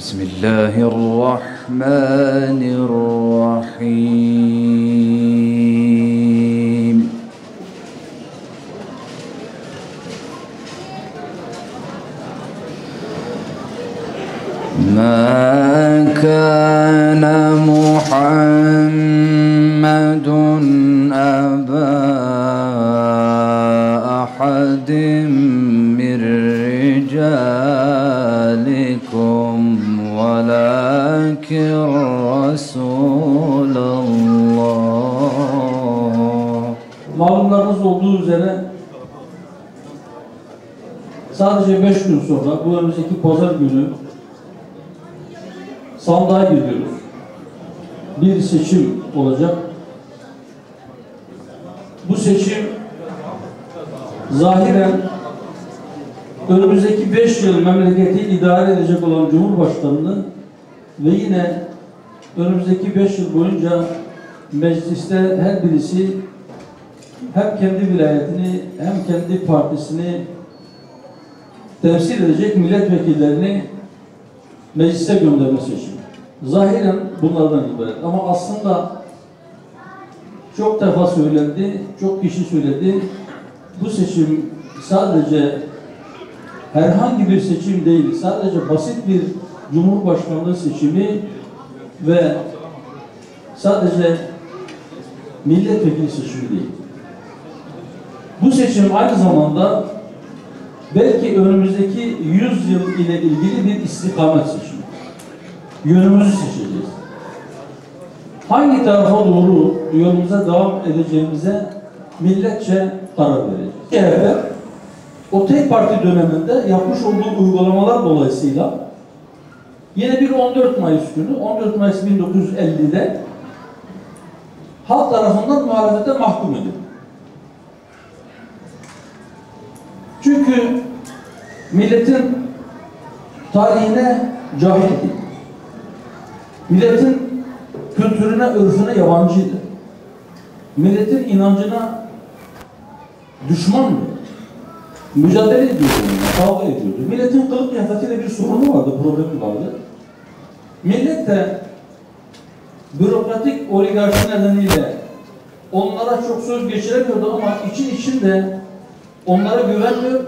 Bismillahirrahmanirrahim. Ma kana Muhammadun aba ahadin min rijalikum walakin Resulallah. Malumlarınız olduğu üzere sadece 5 gün sonra bu önümüzdeki pazar günü sandığa gidiyoruz. Bir seçim olacak. Bu seçim zahiren önümüzdeki 5 yıl memleketi idare edecek olan Cumhurbaşkanı'nı ve yine önümüzdeki 5 yıl boyunca mecliste her birisi hem kendi vilayetini hem kendi partisini temsil edecek milletvekillerini meclise gönderme seçimi. Zahiren bunlardan ibaret. Ama aslında çok defa söylendi, çok kişi söyledi. Bu seçim sadece herhangi bir seçim değil, sadece basit bir Cumhurbaşkanlığı seçimi ve sadece milletvekili seçimi değil. Bu seçim aynı zamanda belki önümüzdeki 100 yıl ile ilgili bir istikamet seçimi. Yönümüzü seçeceğiz. Hangi tarafa doğru yolumuza devam edeceğimize milletçe karar vereceğiz. CHP o tek parti döneminde yapmış olduğu uygulamalar dolayısıyla yine bir 14 Mayıs günü, 14 Mayıs 1950'de halk tarafından muhalefete mahkum edildi. Çünkü milletin tarihine cahil idi. Milletin kültürüne, örfüne yabancıydı. Milletin inancına düşmandı. Mücadele ediyordu, kavga ediyordu. Milletin kılık kıyafetiyle bir sorunu vardı, problemi vardı. Millet de bürokratik oligarşi nedeniyle onlara çok söz geçiremiyordu ama içinde onlara güvenmiyor,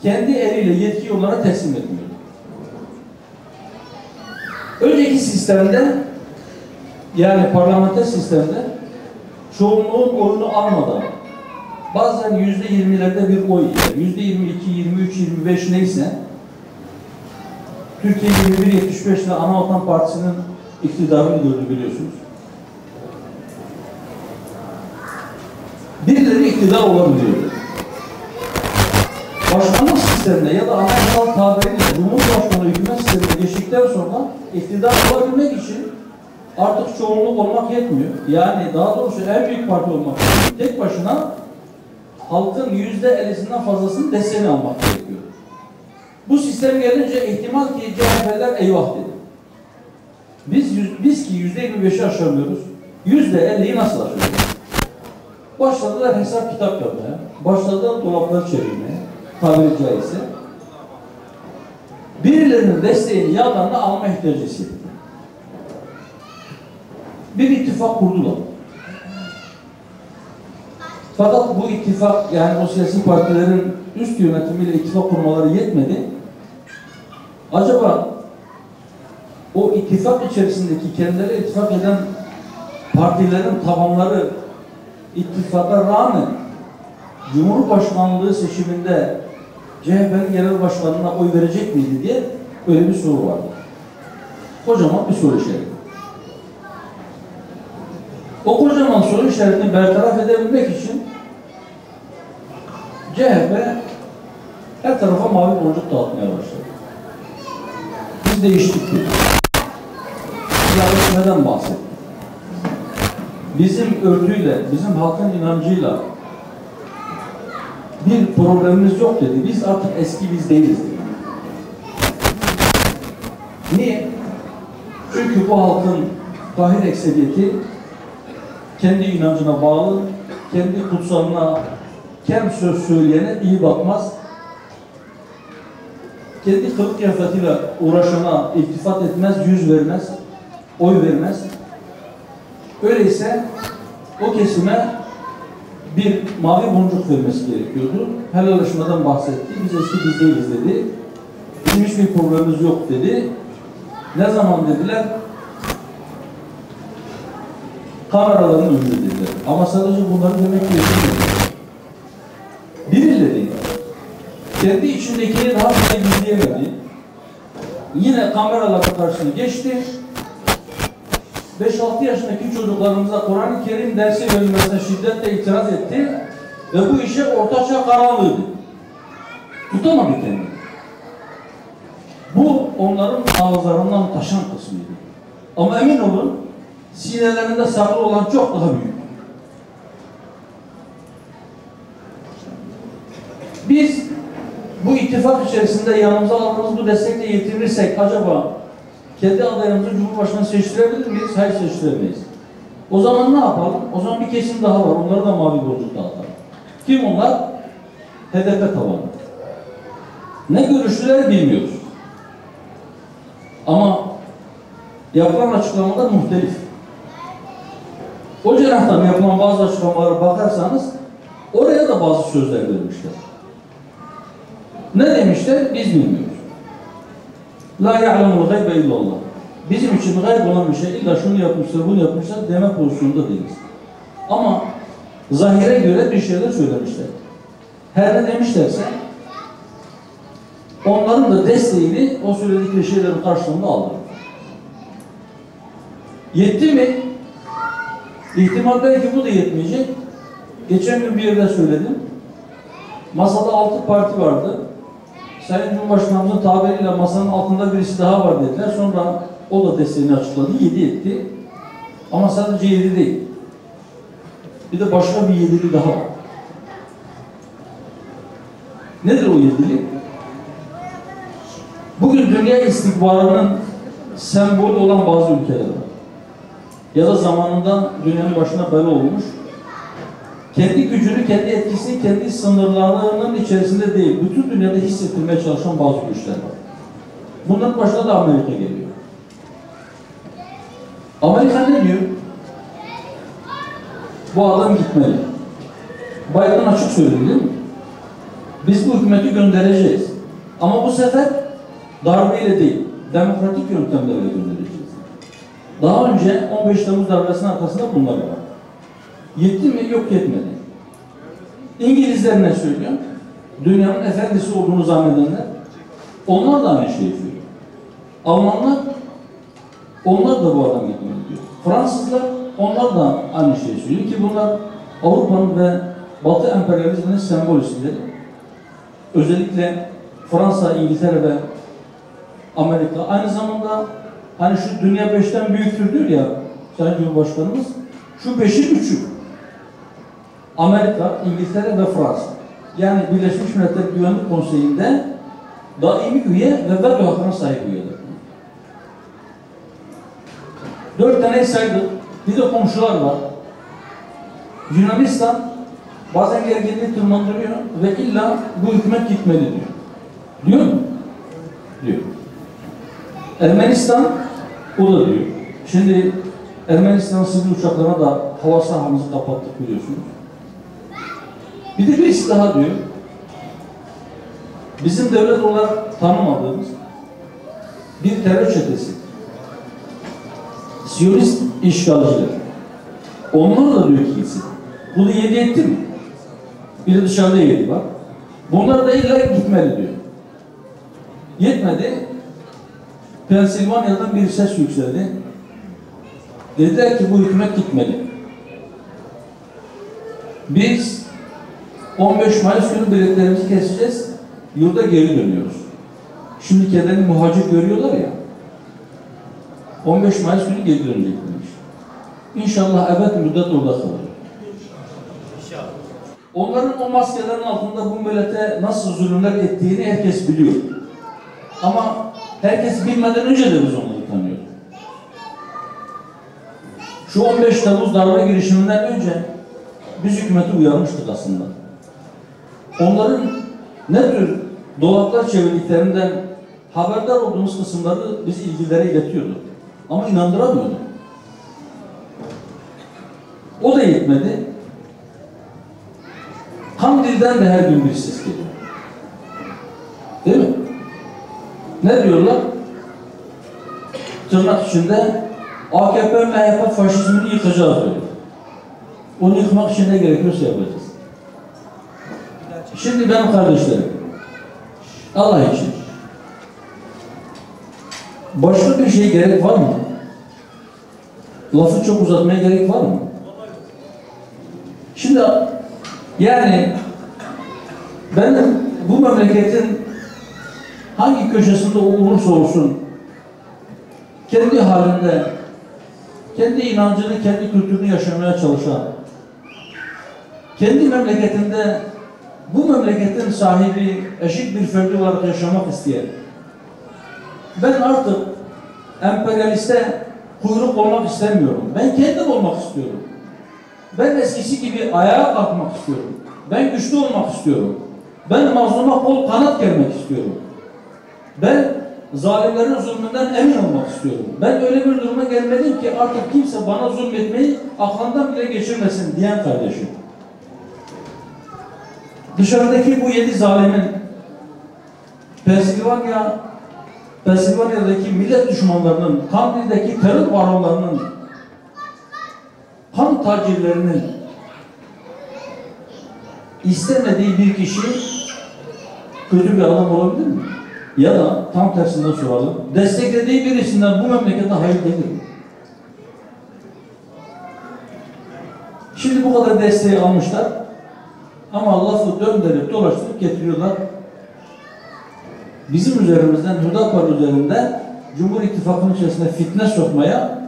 kendi eliyle yetkiyi onlara teslim etmiyor. Önceki sistemde, yani parlamenter sistemde çoğunluğun oyunu almadan bazen %20'lerde bir oy, %22, 23, 25 neyse Türkiye 21-75'te Anavatan Partisi'nin iktidarını gördü biliyorsunuz. Birileri iktidar olabiliyordu. Başkanlık sistemine ya da anayasal tabiriyle Cumhurbaşkanı hükümet sistemine geçtikten sonra iktidar olabilmek için artık çoğunluk olmak yetmiyor. Yani daha doğrusu en büyük parti olmak için tek başına halkın %50'sinden fazlasının desteğini almak gerekiyor. Bu sistem gelince ihtimal ki CHP'ler eyvah dedi. Biz ki %25'i aşamıyoruz, %50'yi nasıl aşıyoruz? Başladılar hesap kitap yapmaya, başladılar dolapları çevirmeye, tabiri caizse. Birilerinin desteğini yanlarına alma ihtiyacı hissetti. Bir ittifak kurdular. Fakat bu ittifak, yani o siyasi partilerin üst yönetimiyle ittifak kurmaları yetmedi. Acaba o ittifak içerisindeki kendileri ittifak eden partilerin tabanları ittifaka rağmen Cumhurbaşkanlığı seçiminde CHP'nin genel başkanına oy verecek miydi diye böyle bir soru vardı. Kocaman bir soru işareti. O kocaman soru işaretini bertaraf edebilmek için CHP her tarafa mavi boncuk dağıtmaya başladı. Biz değiştik dedi. Siyasetmeden bahsettik. Bizim örtüyle, bizim halkın inancıyla bir problemimiz yok dedi. Biz artık eski biz değiliz dedi. Niye? Çünkü bu halkın kahir ekseriyeti kendi inancına bağlı, kendi kutsalına, kem söz söyleyene iyi bakmaz. kendi kılık kıyafetiyle uğraşana iltifat etmez, yüz vermez, oy vermez. Öyleyse o kesime bir mavi boncuk vermesi gerekiyordu. Helalleşmeden bahsetti. Biz eski biz değiliz dedi. Bizim hiçbir problemimiz yok dedi. Ne zaman dediler? Kameraların önünde dediler. Ama sadece bunları demek ki birileri kendi içindekini daha fazla gizleyemedi. Yine kameraların karşısına geçti. 5-6 yaşındaki çocuklarımıza Kur'an-ı Kerim dersi verilmesine şiddetle itiraz etti ve bu işe ortaçağ karanlığıydı. Tutamadı kendini. Bu onların ağızlarından taşan kısmıydı. Ama emin olun sinelerinde saklı olan çok daha büyük. Biz bu ittifak içerisinde yanımıza aldığımız bu destekle yetinirsek acaba kendi adayımızı Cumhurbaşkanı seçtirebilir miyiz? Hayır, seçtiremeyiz. O zaman ne yapalım? O zaman bir kesim daha var. Onları da mavi boncuk dağıtalım. Kim onlar? HDP tabanı. Ne görüştüler bilmiyoruz. Ama yapılan açıklamalar muhtelif. O cenahtan yapılan bazı açıklamalara bakarsanız oraya da bazı sözler vermişler. Ne demişler? Biz bilmiyoruz. La ya'lemul gaybe illallah. Bizim için gayb olan bir şey illa şunu yapmışlar, bunu yapmışlar deme pozisyonunda değiliz. Ama zahire göre bir şeyler söylemişler. Her ne demişlerse onların da desteğini o söyledikleri şeylerin karşılığında aldı. Yetti mi? İhtimal belki bu da yetmeyecek. Geçen gün bir yerde söyledim. Masada 6 parti vardı. Sayın Cumhurbaşkanımızın tabiriyle masanın altında birisi daha var dediler. Sonra o da desteğini açıkladı. 7 etti. Ama sadece 7 değil. Bir de başka bir 7'li daha var. Nedir o 7'li? Bugün dünya istikbalının sembolü olan bazı ülkeler var. Ya da zamanında dünyanın başına bela olmuş. Kendi gücünü, kendi etkisini, kendi sınırlarının içerisinde değil, bütün dünyada hissettirmeye çalışan bazı güçler var. Bunların başına da Amerika geliyor. Amerika ne diyor? Bu adam gitmeli. Biden açık söyledi değil mi? Biz bu hükümeti göndereceğiz. Ama bu sefer darbeyle değil, demokratik yöntemlerle göndereceğiz. Daha önce 15 Temmuz darbesinin arkasında bunlar var. Yetti mi? Yok, yetmedi. İngilizler ne söylüyor? Dünyanın efendisi olduğunu zannedenler, onlar da aynı şeyi söylüyor. Almanlar, onlar da bu adam gitmeli diyor. Fransızlar, onlar da aynı şeyi söylüyor ki bunlar Avrupa'nın ve Batı emperyalizminin sembol isimleri. Özellikle Fransa, İngiltere ve Amerika. Aynı zamanda hani şu dünya 5'ten büyüktür diyor ya Sayın Cumhurbaşkanımız, şu 5'in 3'ü. Amerika, İngiltere ve Fransa. Yani Birleşmiş Milletler Güvenlik Konseyi'nde daimi üye ve veto hakkına sahip üyeler. 4 tane saydık. Bir de komşular var. Yunanistan bazen gerginliği tırmandırıyor ve illa bu hükümet gitmeli diyor. Diyor mu? Diyor. Ermenistan o da diyor. Şimdi Ermenistan sivil uçaklarına da hava sahamızı kapattık biliyorsunuz. Bir de birisi daha diyor. Bizim devlet olarak tanımadığımız bir terör çetesi. Siyonist işgalciler. Onlar da diyor ki gitsin. Bunu 7 etti mi? Bir de dışarıda 7 var. Bunlar da illa gitmeli diyor. Yetmedi. Pensilvanya'dan bir ses yükseldi. Dediler ki bu hükümet gitmeli. Biz 15 Mayıs günü biletlerimizi keseceğiz. Yurda geri dönüyoruz. Şimdi kendilerini muhacir görüyorlar ya. 15 Mayıs günü geri döneceklermiş. İnşallah evet müddet orada kalır. Onların o maskelerin altında bu millete nasıl zulümler ettiğini herkes biliyor. Ama herkes bilmeden önce de biz onları tanıyoruz. Şu 15 Temmuz darbe girişiminden önce biz hükümeti uyarmıştık aslında. Onların ne tür dolaplar çevirdiklerinden haberdar olduğumuz kısımları biz ilgililere iletiyorduk. Ama inandıramıyorduk. O da yetmedi. Kandil'den de her gün bir ses geliyor. Değil mi? Ne diyorlar? Tırnak içinde AKP, MHP faşizmini yıkacağız diyor. Onu yıkmak için ne gerekiyorsa yapacağız. Şimdi benim kardeşlerim, Allah için başka bir şey gerek var mı? Lafı çok uzatmaya gerek var mı? Şimdi yani benim bu memleketin hangi köşesinde olursa olsun kendi halinde, kendi inancını, kendi kültürünü yaşamaya çalışan, kendi memleketinde bu memleketin sahibi, eşit bir ferdi olarak yaşamak isteyen, ben artık emperyaliste kuyruk olmak istemiyorum. Ben kendim olmak istiyorum. Ben eskisi gibi ayağa kalkmak istiyorum. Ben güçlü olmak istiyorum. Ben mazluma kol kanat germek istiyorum. Ben zalimlerin zulmünden emin olmak istiyorum. Ben öyle bir duruma gelmedim ki artık kimse bana zulmetmeyi aklından bile geçirmesin diyen kardeşim. Dışarıdaki bu 7 zalimin Pensilvanya'daki millet düşmanlarının, Kandil'deki terör baronlarının, kan tacirlerinin istemediği bir kişi kötü bir adam olabilir mi? Ya da tam tersinden soralım, desteklediği birisinden bu memlekete hayır gelir mi? Şimdi bu kadar desteği almışlar ama lafı döndürüp dolaştırıp getiriyorlar. Bizim üzerimizden, Hüdapar üzerinden Cumhur İttifakı'nın içerisine fitne sokmaya,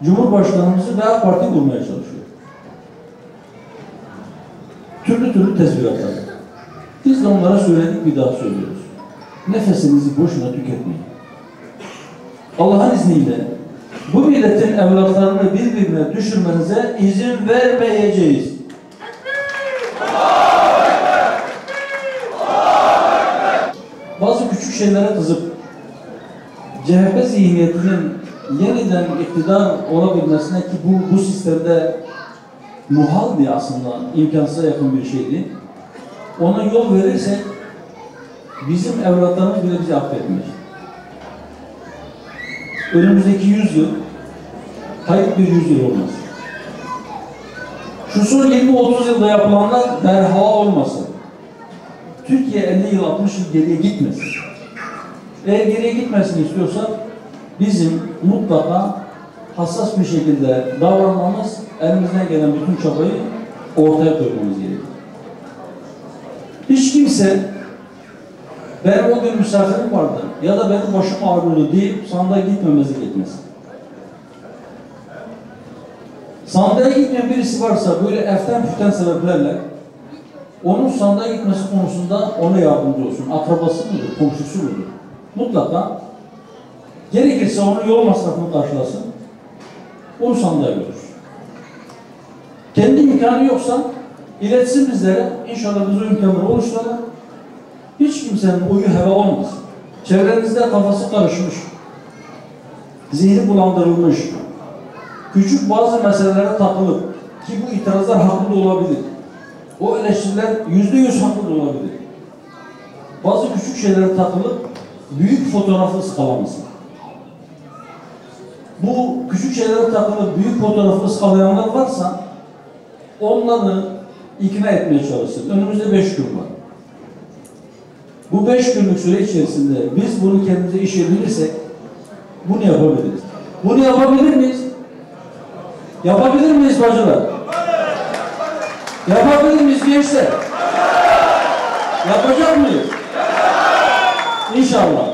Cumhurbaşkanımızı ve AK Parti vurmaya çalışıyor. Türlü tezviratlar. Biz de onlara söyledik, bir daha söylüyoruz. Nefesinizi boşuna tüketmeyin. Allah'ın izniyle bu milletin evlatlarını birbirine düşürmenize izin vermeyeceğiz. Bazı küçük şeylere kızıp CHP zihniyetinin yeniden iktidar olabilmesine, ki bu sistemde muhaldi, aslında imkansıza yakın bir şeydi. Ona yol verirsek bizim evlatlarımız bile bizi affetmeyecek. Önümüzdeki 100 yıl kayıp bir 100 yıl olmaz. Şu son 20-30 yılda yapılanlar derhal olmasın. Türkiye 50 yıl 60 yıl geriye gitmesin. Eğer geriye gitmesini istiyorsak bizim mutlaka hassas bir şekilde davranmamız, elimizden gelen bütün çabayı ortaya koymamız gerekiyor. Hiç kimse benim o gün misafirim vardı ya da benim başım ağrıyordu deyip sandığa gitmemezlik etmesin. Sandığa gitmeyen birisi varsa böyle eften püften sebeplerle onun sandığa gitmesi konusunda ona yardımcı olsun. Akrabası mıdır, komşusu mudur? Mutlaka gerekirse onun yol masrafını karşılasın. Onu sandığa götür. Kendi imkanı yoksa iletsin bizlere. İnşallah biz o imkanları oluşturalım. Hiç kimsenin oyu heva olmasın. Çevrenizde kafası karışmış, zihni bulandırılmış, küçük bazı meselelere takılıp, ki bu itirazlar haklı da olabilir. O eleştiriler %100 haklı da olabilir. Bazı küçük şeylere takılıp büyük fotoğrafı ıskalamasın. Bu küçük şeylere takılıp büyük fotoğrafı ıskalayanlar varsa onları ikna etmeye çalışsın. Önümüzde 5 gün var. Bu 5 günlük süre içerisinde biz bunu kendimize işleyebilirsek bunu yapabiliriz. Bunu yapabilir miyiz? Yapabilir miyiz bacılar? Yapabilir miyiz gençler? Yapacak mıyız? İnşallah.